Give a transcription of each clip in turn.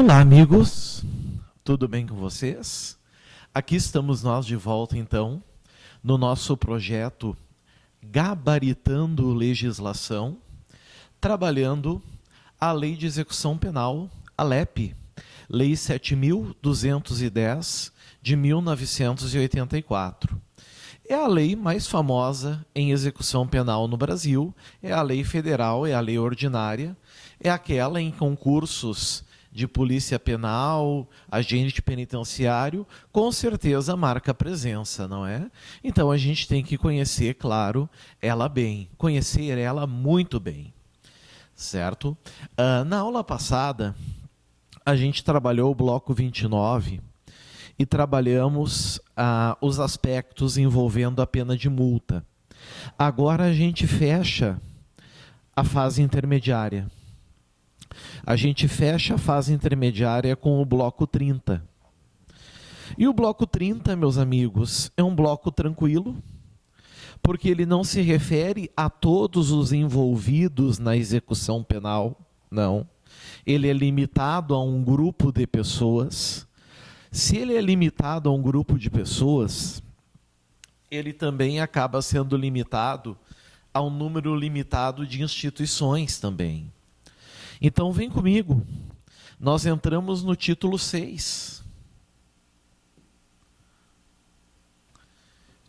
Olá, amigos, tudo bem com vocês? Aqui estamos nós de volta, então, no nosso projeto Gabaritando Legislação, trabalhando a Lei de Execução Penal, a LEP, Lei 7.210, de 1984. É a lei mais famosa em execução penal no Brasil, é a lei federal, é a lei ordinária, é aquela em concursos de polícia penal, agente penitenciário, com certeza marca presença, não é? Então a gente tem que conhecer, claro, ela bem, conhecer ela muito bem, certo? Na aula passada, a gente trabalhou o bloco 29 e trabalhamos os aspectos envolvendo a pena de multa. Agora a gente fecha a fase intermediária. A gente fecha a fase intermediária com o bloco 30. E o bloco 30, meus amigos, é um bloco tranquilo, porque ele não se refere a todos os envolvidos na execução penal, não. Ele é limitado a um grupo de pessoas. Se ele é limitado a um grupo de pessoas, ele também acaba sendo limitado a um número limitado de instituições também. Então, vem comigo. Nós entramos no título 6.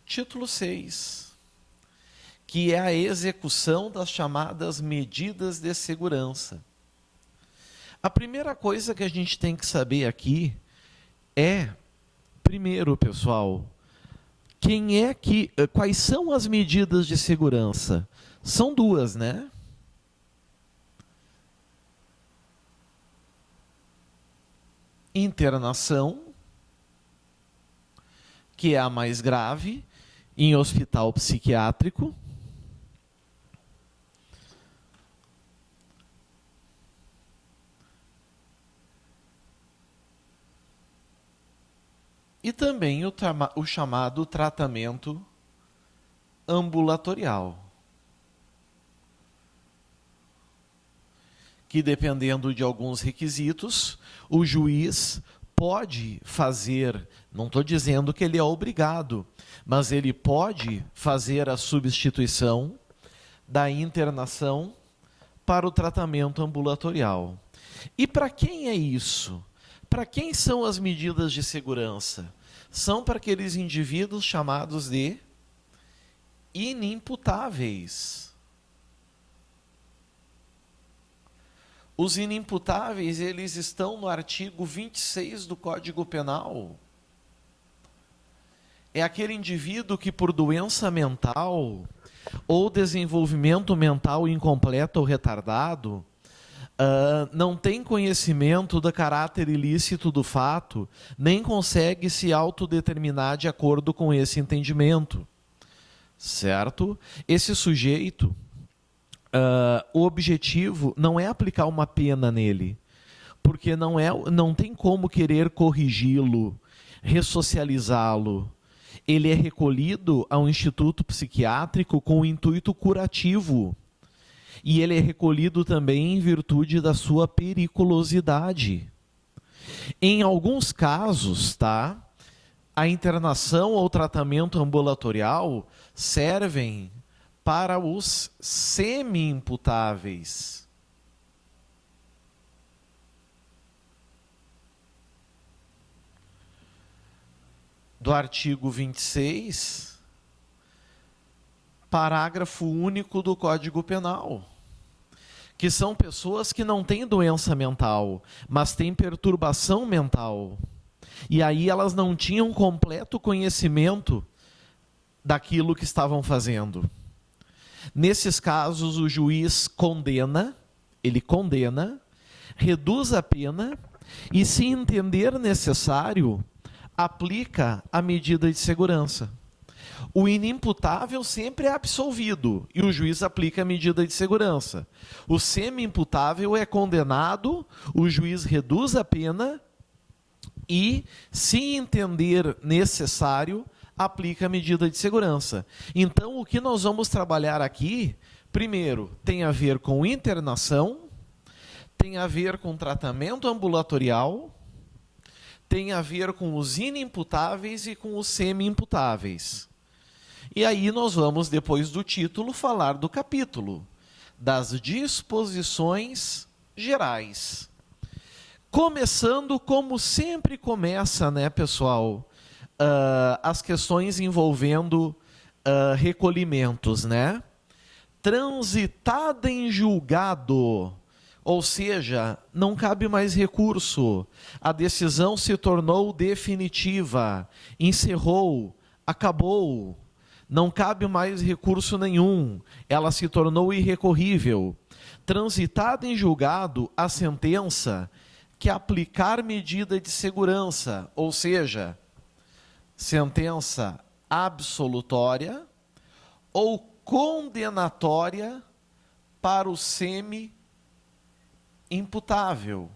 Título 6, que é a execução das chamadas medidas de segurança. A primeira coisa que a gente tem que saber aqui é, primeiro, pessoal, quais são as medidas de segurança? São duas, né? Internação, que é a mais grave, em hospital psiquiátrico. E também o chamado tratamento ambulatorial, que, dependendo de alguns requisitos, o juiz pode fazer, não estou dizendo que ele é obrigado, mas ele pode fazer a substituição da internação para o tratamento ambulatorial. E para quem é isso? Para quem são as medidas de segurança? São para aqueles indivíduos chamados de inimputáveis. Os inimputáveis, eles estão no artigo 26 do Código Penal. É aquele indivíduo que, por doença mental ou desenvolvimento mental incompleto ou retardado, não tem conhecimento do caráter ilícito do fato, nem consegue se autodeterminar de acordo com esse entendimento. Certo? Esse sujeito, o objetivo não é aplicar uma pena nele, porque não tem como querer corrigi-lo, ressocializá-lo. Ele é recolhido a um instituto psiquiátrico com o intuito curativo. E ele é recolhido também em virtude da sua periculosidade. Em alguns casos, tá, a internação ou tratamento ambulatorial servem para os semi-imputáveis. Do artigo 26, parágrafo único do Código Penal, que são pessoas que não têm doença mental, mas têm perturbação mental. E aí elas não tinham completo conhecimento daquilo que estavam fazendo. Nesses casos, o juiz condena, reduz a pena e, se entender necessário, aplica a medida de segurança. O inimputável sempre é absolvido e o juiz aplica a medida de segurança. O semi-imputável é condenado, o juiz reduz a pena e, se entender necessário, aplica a medida de segurança. Então, o que nós vamos trabalhar aqui, primeiro, tem a ver com internação, tem a ver com tratamento ambulatorial, tem a ver com os inimputáveis e com os semi-imputáveis. E aí nós vamos, depois do título, falar do capítulo, das disposições gerais. Começando como sempre começa, né, pessoal, as questões envolvendo recolhimentos, né? Transitada em julgado, ou seja, não cabe mais recurso, a decisão se tornou definitiva, encerrou, acabou, não cabe mais recurso nenhum, ela se tornou irrecorrível. Transitada em julgado a sentença que aplicar medida de segurança, ou seja, sentença absolutória ou condenatória para o semi-imputável.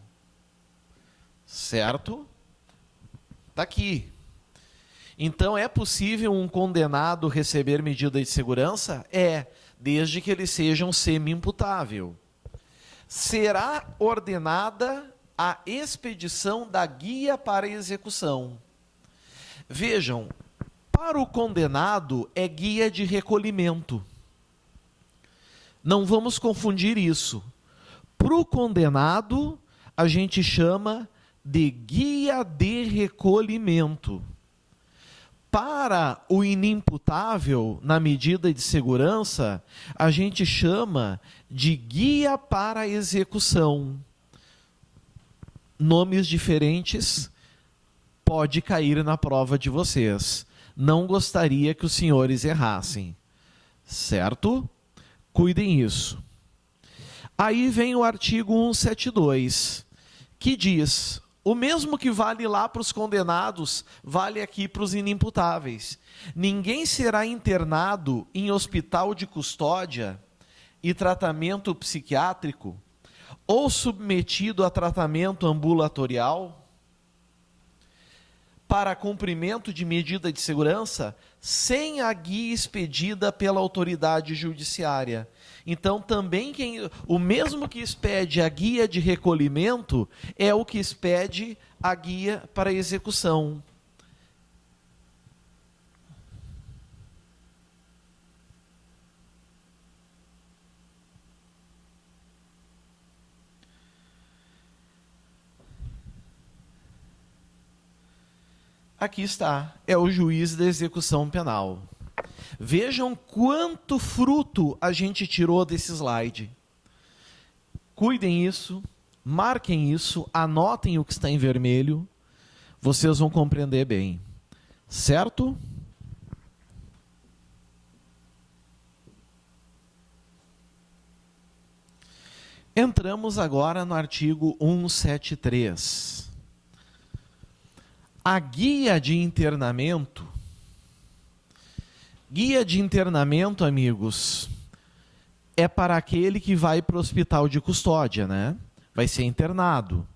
Certo? Está aqui. Então, é possível um condenado receber medida de segurança? É, desde que ele seja um semi-imputável. Será ordenada a expedição da guia para execução. Vejam, para o condenado é guia de recolhimento. Não vamos confundir isso. Para o condenado, a gente chama de guia de recolhimento. Para o inimputável, na medida de segurança, a gente chama de guia para execução. Nomes diferentes, pode cair na prova de vocês. Não gostaria que os senhores errassem. Certo? Cuidem isso. Aí vem o artigo 172, que diz: o mesmo que vale lá para os condenados, vale aqui para os inimputáveis. Ninguém será internado em hospital de custódia e tratamento psiquiátrico ou submetido a tratamento ambulatorial para cumprimento de medida de segurança sem a guia expedida pela autoridade judiciária. Então, também o mesmo que expede a guia de recolhimento é o que expede a guia para execução. Aqui está, é o juiz da execução penal. Vejam quanto fruto a gente tirou desse slide. Cuidem isso, marquem isso, anotem o que está em vermelho, vocês vão compreender bem. Certo? Entramos agora no artigo 173. A guia de internamento. Guia de internamento, amigos, é para aquele que vai para o hospital de custódia, né? Vai ser internado.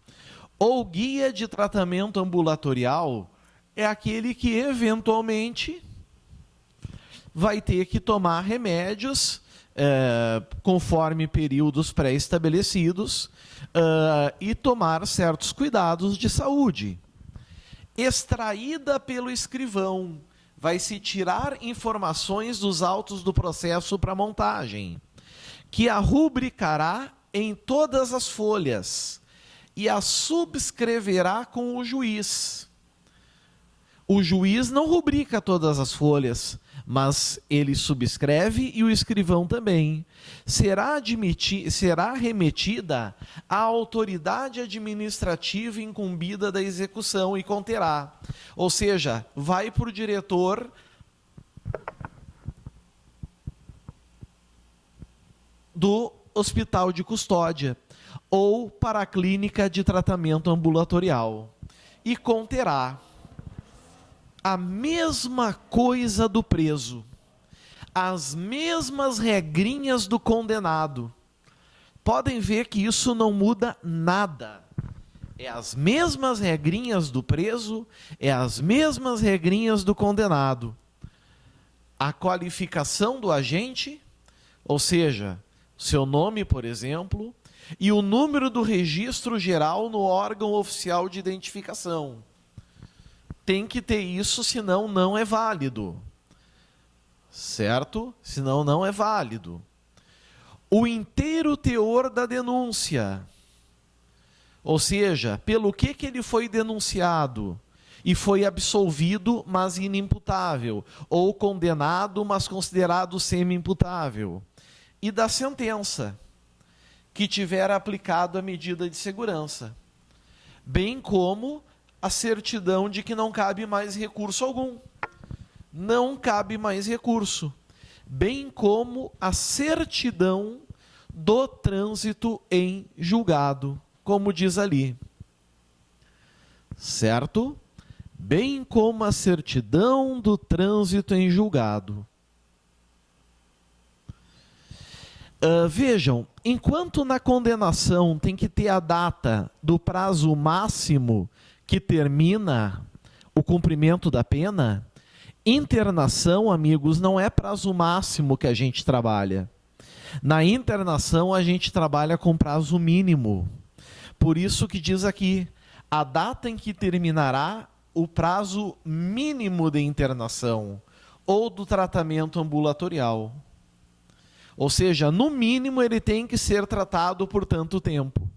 Ou guia de tratamento ambulatorial é aquele que, eventualmente, vai ter que tomar remédios conforme períodos pré-estabelecidos e tomar certos cuidados de saúde. Extraída pelo escrivão, vai se tirar informações dos autos do processo para montagem, que a rubricará em todas as folhas e a subscreverá com o juiz. O juiz não rubrica todas as folhas, mas ele subscreve e o escrivão também. Será remetida à autoridade administrativa incumbida da execução e conterá. Ou seja, vai para o diretor do hospital de custódia ou para a clínica de tratamento ambulatorial e conterá a mesma coisa do preso, as mesmas regrinhas do condenado. Podem ver que isso não muda nada. É as mesmas regrinhas do preso, é as mesmas regrinhas do condenado. A qualificação do agente, ou seja, seu nome, por exemplo, e o número do registro geral no órgão oficial de identificação. Tem que ter isso, senão não é válido. Certo? Senão não é válido. O inteiro teor da denúncia. Ou seja, pelo que ele foi denunciado e foi absolvido, mas inimputável, ou condenado, mas considerado semi-imputável. E da sentença, que tiver aplicado a medida de segurança, bem como a certidão de que não cabe mais recurso algum. Não cabe mais recurso, bem como a certidão do trânsito em julgado, como diz ali. Certo? Bem como a certidão do trânsito em julgado. Vejam, enquanto na condenação tem que ter a data do prazo máximo que termina o cumprimento da pena, internação, amigos, não é prazo máximo que a gente trabalha. Na internação, a gente trabalha com prazo mínimo. Por isso que diz aqui, a data em que terminará o prazo mínimo de internação ou do tratamento ambulatorial. Ou seja, no mínimo ele tem que ser tratado por tanto tempo.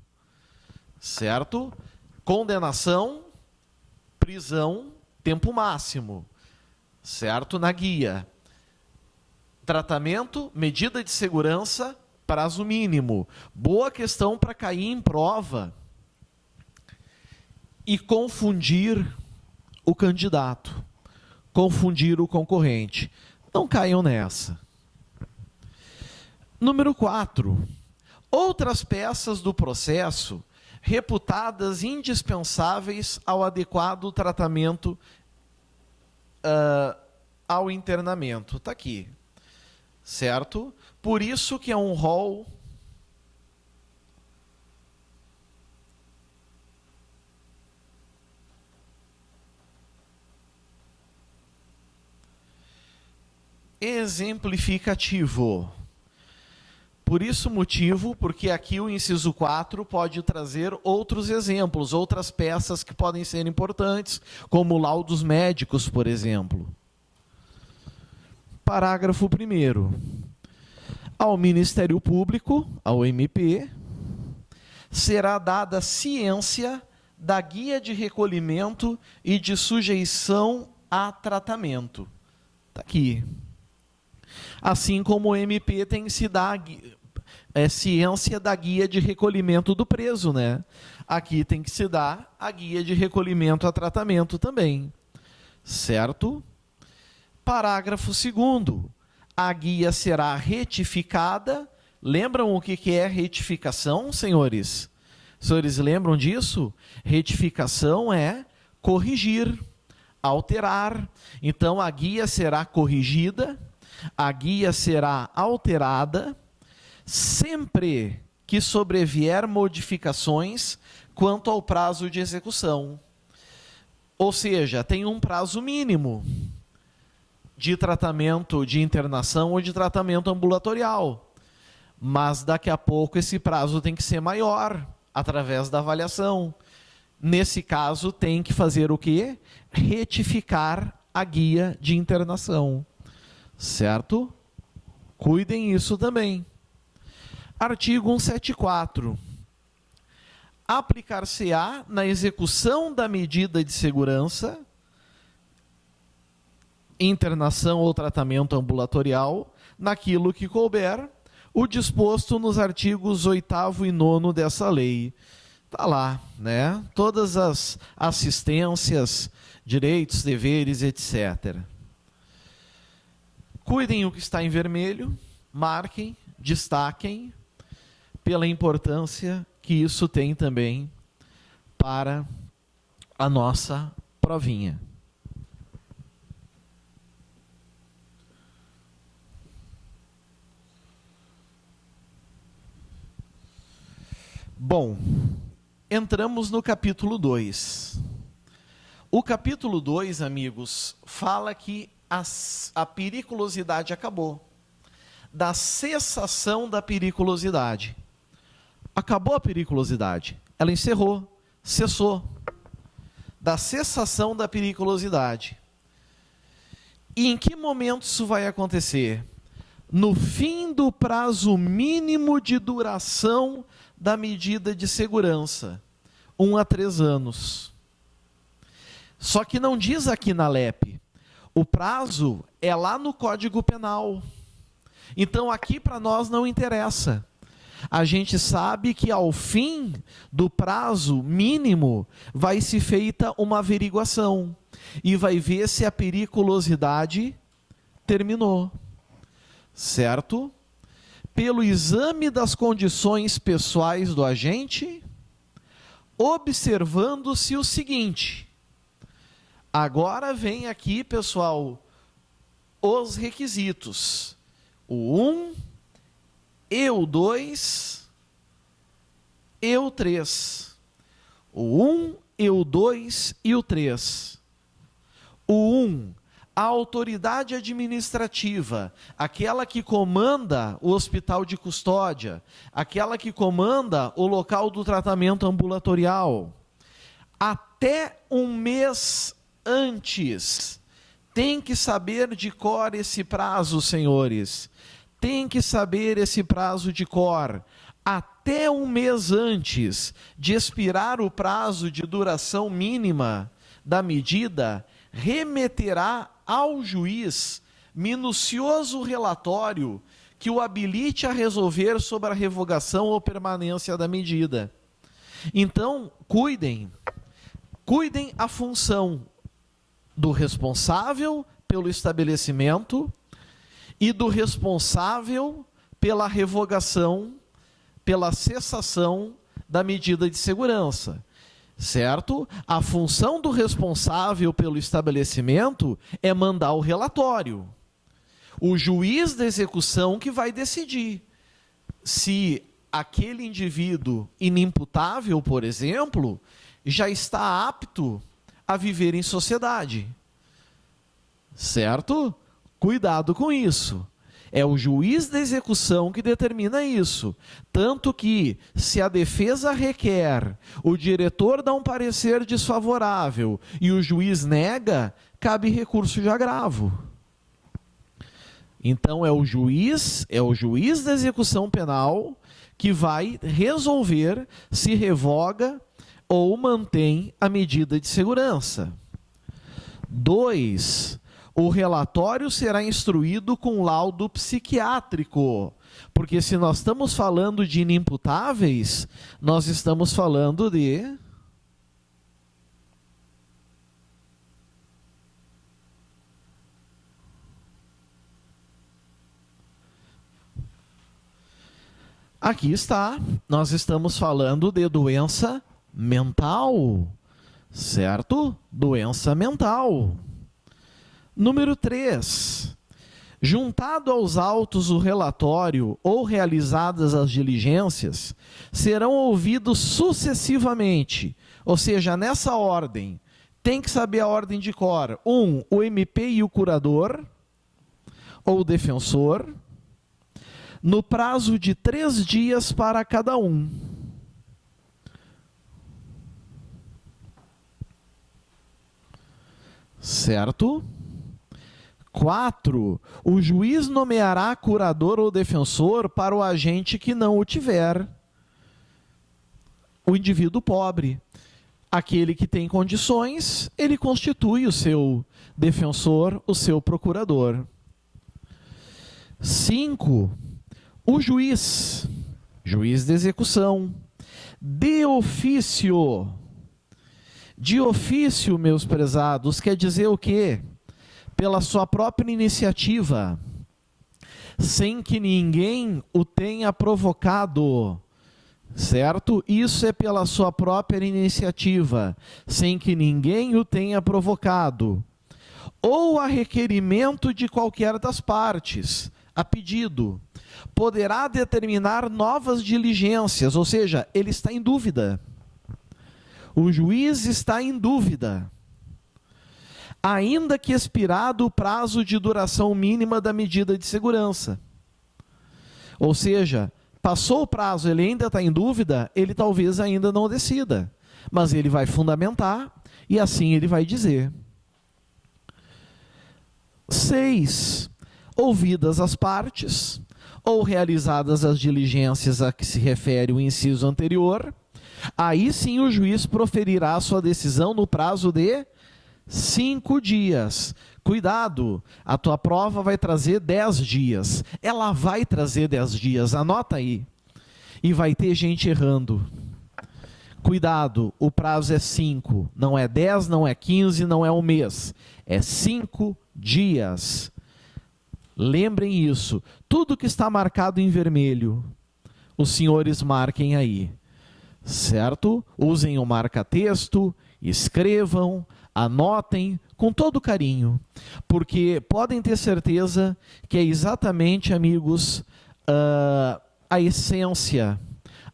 Certo? Condenação, prisão, tempo máximo. Certo? Na guia. Tratamento, medida de segurança, prazo mínimo. Boa questão para cair em prova e confundir o candidato, confundir o concorrente. Não caiam nessa. Número 4. Outras peças do processo reputadas indispensáveis ao adequado tratamento ao internamento. Está aqui. Certo? Por isso que é um rol exemplificativo. Por isso motivo, porque aqui o inciso 4 pode trazer outros exemplos, outras peças que podem ser importantes, como laudos médicos, por exemplo. Parágrafo 1º. Ao Ministério Público, ao MP, será dada ciência da guia de recolhimento e de sujeição a tratamento. Está aqui. Assim como o MP tem que se dar ciência da guia de recolhimento do preso, né? Aqui tem que se dar a guia de recolhimento a tratamento também. Certo? Parágrafo 2º. A guia será retificada. Lembram o que é retificação, senhores? Senhores, lembram disso? Retificação é corrigir, alterar. Então, a guia será corrigida, a guia será alterada, sempre que sobrevier modificações quanto ao prazo de execução. Ou seja, tem um prazo mínimo de tratamento de internação ou de tratamento ambulatorial. Mas daqui a pouco esse prazo tem que ser maior, através da avaliação. Nesse caso, tem que fazer o quê? Retificar a guia de internação. Certo? Cuidem isso também. Artigo 174. Aplicar-se-á na execução da medida de segurança, internação ou tratamento ambulatorial, naquilo que couber, o disposto nos artigos 8º e 9º dessa lei. Está lá, né? Todas as assistências, direitos, deveres, etc. Cuidem o que está em vermelho, marquem, destaquem, pela importância que isso tem também para a nossa provinha. Bom, entramos no capítulo 2. O capítulo 2, amigos, fala que a periculosidade acabou. Da cessação da periculosidade. Acabou a periculosidade. Ela encerrou, cessou. Da cessação da periculosidade. E em que momento isso vai acontecer? No fim do prazo mínimo de duração da medida de segurança, 1 a 3 anos. Só que não diz aqui na LEP. O prazo é lá no Código Penal. Então aqui para nós não interessa. A gente sabe que ao fim do prazo mínimo vai se feita uma averiguação e vai ver se a periculosidade terminou, certo? Pelo exame das condições pessoais do agente, observando-se o seguinte. Agora vem aqui, pessoal, os requisitos. O 1 e o 2 e o 3. O 1 e o 2 e o 3. O 1, a autoridade administrativa, aquela que comanda o hospital de custódia, aquela que comanda o local do tratamento ambulatorial, até um mês antes, tem que saber de cor esse prazo, senhores. Tem que saber esse prazo de cor. Até um mês antes de expirar o prazo de duração mínima da medida, remeterá ao juiz minucioso relatório que o habilite a resolver sobre a revogação ou permanência da medida. Então, cuidem a função do responsável pelo estabelecimento e do responsável pela revogação, pela cessação da medida de segurança, certo? A função do responsável pelo estabelecimento é mandar o relatório. O juiz da execução que vai decidir se aquele indivíduo inimputável, por exemplo, já está apto a viver em sociedade, certo? Cuidado com isso. É o juiz da execução que determina isso. Tanto que, se a defesa requer, o diretor dá um parecer desfavorável e o juiz nega, cabe recurso de agravo. Então, é o juiz da execução penal que vai resolver se revoga ou mantém a medida de segurança. 2. O relatório será instruído com laudo psiquiátrico, porque se nós estamos falando de inimputáveis, nós estamos falando de... Aqui está, nós estamos falando de doença mental, certo? Doença mental. Número 3. Juntado aos autos o relatório ou realizadas as diligências, serão ouvidos sucessivamente, ou seja, nessa ordem. Tem que saber a ordem de cor. 1, o MP e o curador, ou o defensor, no prazo de 3 dias para cada um. Certo? 4. O juiz nomeará curador ou defensor para o agente que não o tiver. O indivíduo pobre. Aquele que tem condições, ele constitui o seu defensor, o seu procurador. 5. O juiz de execução, de ofício. De ofício, meus prezados, quer dizer o quê? Pela sua própria iniciativa, sem que ninguém o tenha provocado, certo? Isso é pela sua própria iniciativa, sem que ninguém o tenha provocado. Ou a requerimento de qualquer das partes, a pedido. Poderá determinar novas diligências, ou seja, ele está em dúvida. O juiz está em dúvida. Ainda que expirado o prazo de duração mínima da medida de segurança. Ou seja, Passou o prazo, ele ainda está em dúvida, ele talvez ainda não decida. Mas ele vai fundamentar e assim ele vai dizer. 6. Ouvidas as partes, ou realizadas as diligências a que se refere o inciso anterior, aí sim o juiz proferirá a sua decisão no prazo de 5 dias. Cuidado, a tua prova vai trazer 10 dias. Ela vai trazer 10 dias, anota aí. E vai ter gente errando. Cuidado, o prazo é 5, não é 10, não é 15, não é um mês. É 5 dias. Lembrem isso. Tudo que está marcado em vermelho, os senhores marquem aí. Certo? Usem o marca-texto, escrevam, anotem com todo carinho, porque podem ter certeza que é exatamente, amigos, a essência,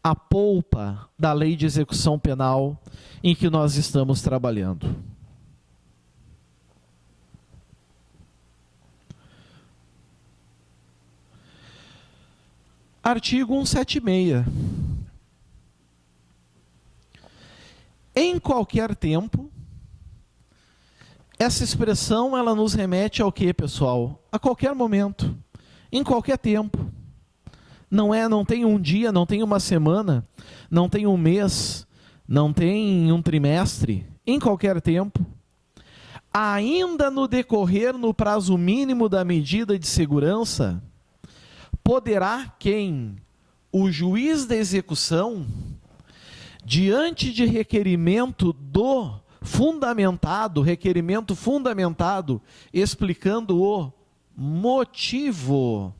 a polpa da lei de execução penal em que nós estamos trabalhando. Artigo 176. Em qualquer tempo, essa expressão ela nos remete ao quê, pessoal? A qualquer momento, em qualquer tempo. Não tem um dia, não tem uma semana, não tem um mês, não tem um trimestre, em qualquer tempo. Ainda no decorrer no prazo mínimo da medida de segurança, poderá quem? O juiz da execução, diante de requerimento requerimento fundamentado, explicando o motivo.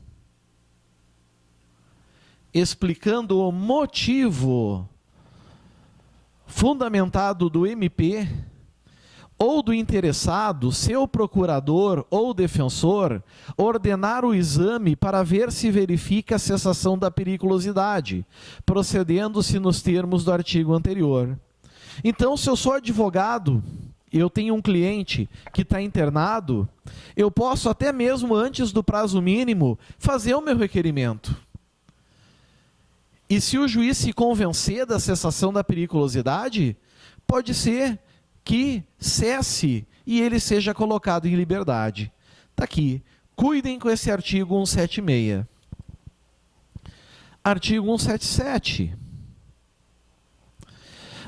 Explicando o motivo fundamentado do MP ou do interessado, seu procurador ou defensor, ordenar o exame para ver se verifica a cessação da periculosidade, procedendo-se nos termos do artigo anterior. Então, se eu sou advogado, eu tenho um cliente que está internado, eu posso até mesmo antes do prazo mínimo fazer o meu requerimento. E se o juiz se convencer da cessação da periculosidade, pode ser que cesse e ele seja colocado em liberdade. Está aqui. Cuidem com esse artigo 176. Artigo 177.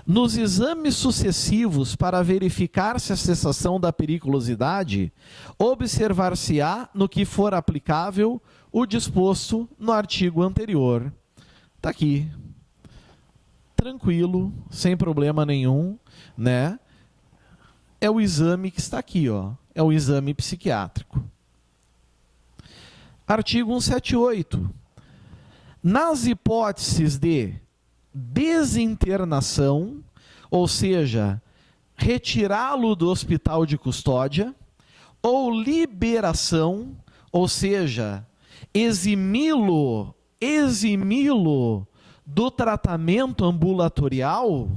Nos exames sucessivos para verificar se a cessação da periculosidade, observar-se-á no que for aplicável o disposto no artigo anterior. Está aqui. Tranquilo, sem problema nenhum, né? É o exame que está aqui, ó. É o exame psiquiátrico. Artigo 178. Nas hipóteses de desinternação, ou seja, retirá-lo do hospital de custódia, ou liberação, ou seja, eximi-lo do tratamento ambulatorial,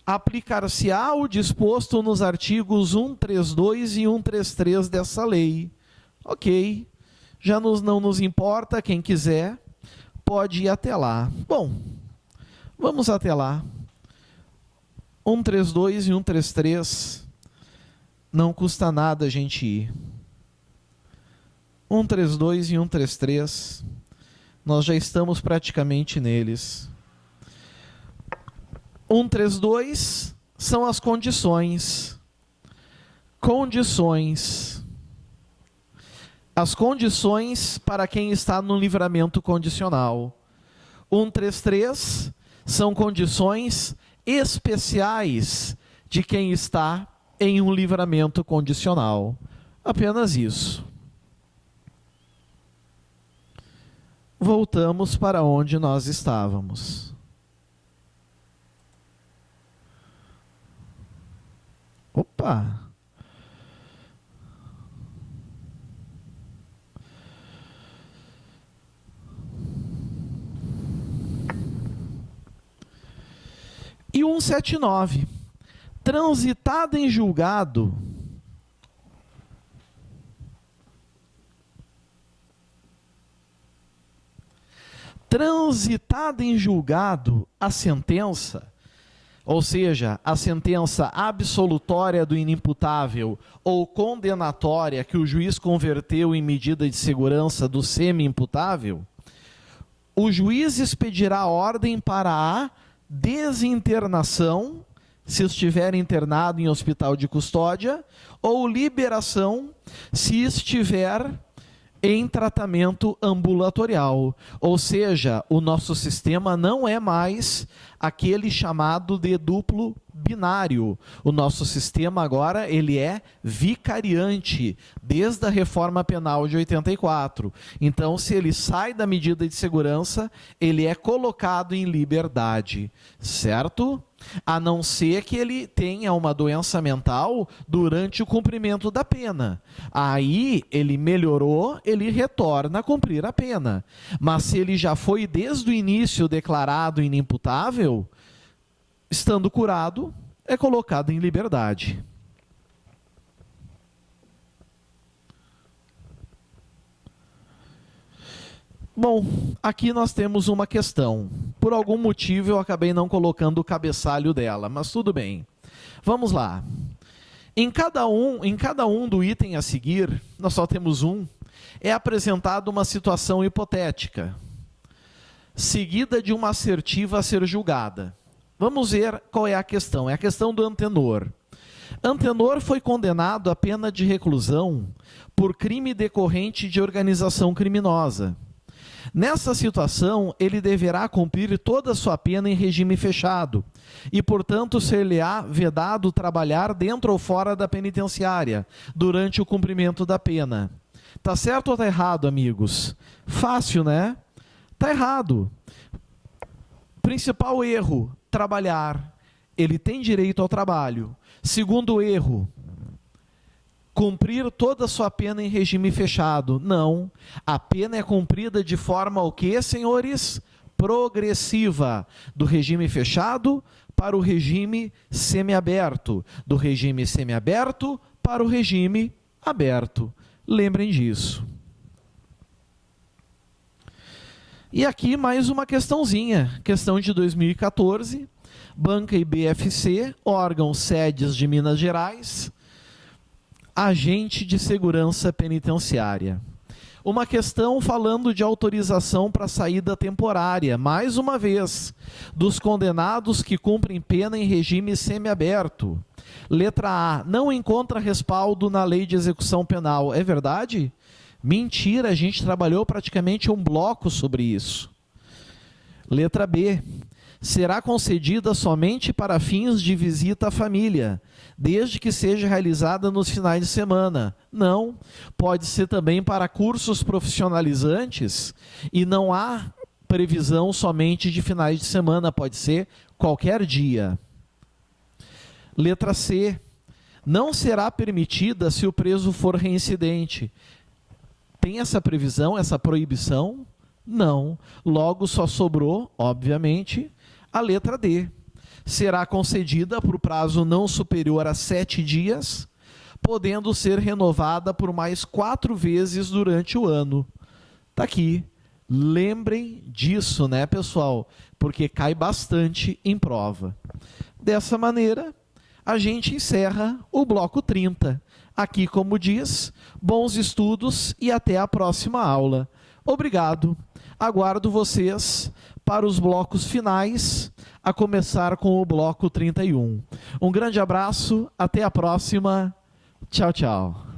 aplicar-se-á o disposto nos artigos 132 e 133 dessa lei. Ok, já não nos importa, quem quiser pode ir até lá. Bom, vamos até lá. 132 e 133, não custa nada a gente ir. 132 e 133, nós já estamos praticamente neles. 132 são as condições. Condições. As condições para quem está no livramento condicional. 133 são condições especiais de quem está em um livramento condicional. Apenas isso. Voltamos para onde nós estávamos. Opa! E 179. Transitada em julgado, Transitada em julgado a sentença, ou seja, a sentença absolutória do inimputável ou condenatória que o juiz converteu em medida de segurança do semi-imputável, o juiz expedirá ordem para a desinternação, se estiver internado em hospital de custódia, ou liberação, se estiver em tratamento ambulatorial. Ou seja, o nosso sistema não é mais aquele chamado de duplo binário. O nosso sistema agora ele é vicariante, desde a reforma penal de 84. Então, se ele sai da medida de segurança, ele é colocado em liberdade, certo? A não ser que ele tenha uma doença mental durante o cumprimento da pena. Aí, ele melhorou, ele retorna a cumprir a pena. Mas se ele já foi desde o início declarado inimputável, estando curado, é colocado em liberdade. Bom, aqui nós temos uma questão. Por algum motivo eu acabei não colocando o cabeçalho dela, mas tudo bem. Vamos lá. Em cada um do item a seguir, nós só temos um, é apresentada uma situação hipotética, seguida de uma assertiva a ser julgada. Vamos ver qual é a questão. É a questão do Antenor. Antenor foi condenado à pena de reclusão por crime decorrente de organização criminosa. Nessa situação, ele deverá cumprir toda a sua pena em regime fechado e, portanto, ser-lhe-á vedado trabalhar dentro ou fora da penitenciária durante o cumprimento da pena. Tá certo ou tá errado, amigos? Fácil, né? Tá errado. Principal erro, trabalhar. Ele tem direito ao trabalho. Segundo erro, cumprir toda a sua pena em regime fechado. Não. A pena é cumprida de forma o quê, senhores? Progressiva. Do regime fechado para o regime semiaberto. Do regime semiaberto para o regime aberto. Lembrem disso. E aqui mais uma questãozinha. Questão de 2014. Banca e BFC, órgãos sedes de Minas Gerais, agente de segurança penitenciária. Uma questão falando de autorização para saída temporária, mais uma vez, dos condenados que cumprem pena em regime semiaberto. Letra A, não encontra respaldo na lei de execução penal. É verdade? Mentira, a gente trabalhou praticamente um bloco sobre isso. Letra B, será concedida somente para fins de visita à família, desde que seja realizada nos finais de semana. Não, pode ser também para cursos profissionalizantes e não há previsão somente de finais de semana, pode ser qualquer dia. Letra C, não será permitida se o preso for reincidente. Tem essa previsão, essa proibição? Não. Logo só sobrou, obviamente, a letra D. Será concedida por prazo não superior a 7 dias, podendo ser renovada por mais 4 vezes durante o ano. Está aqui. Lembrem disso, né, pessoal? Porque cai bastante em prova. Dessa maneira, a gente encerra o bloco 30. Aqui, como diz, bons estudos e até a próxima aula. Obrigado. Aguardo vocês para os blocos finais, a começar com o bloco 31. Um grande abraço, até a próxima. Tchau, tchau.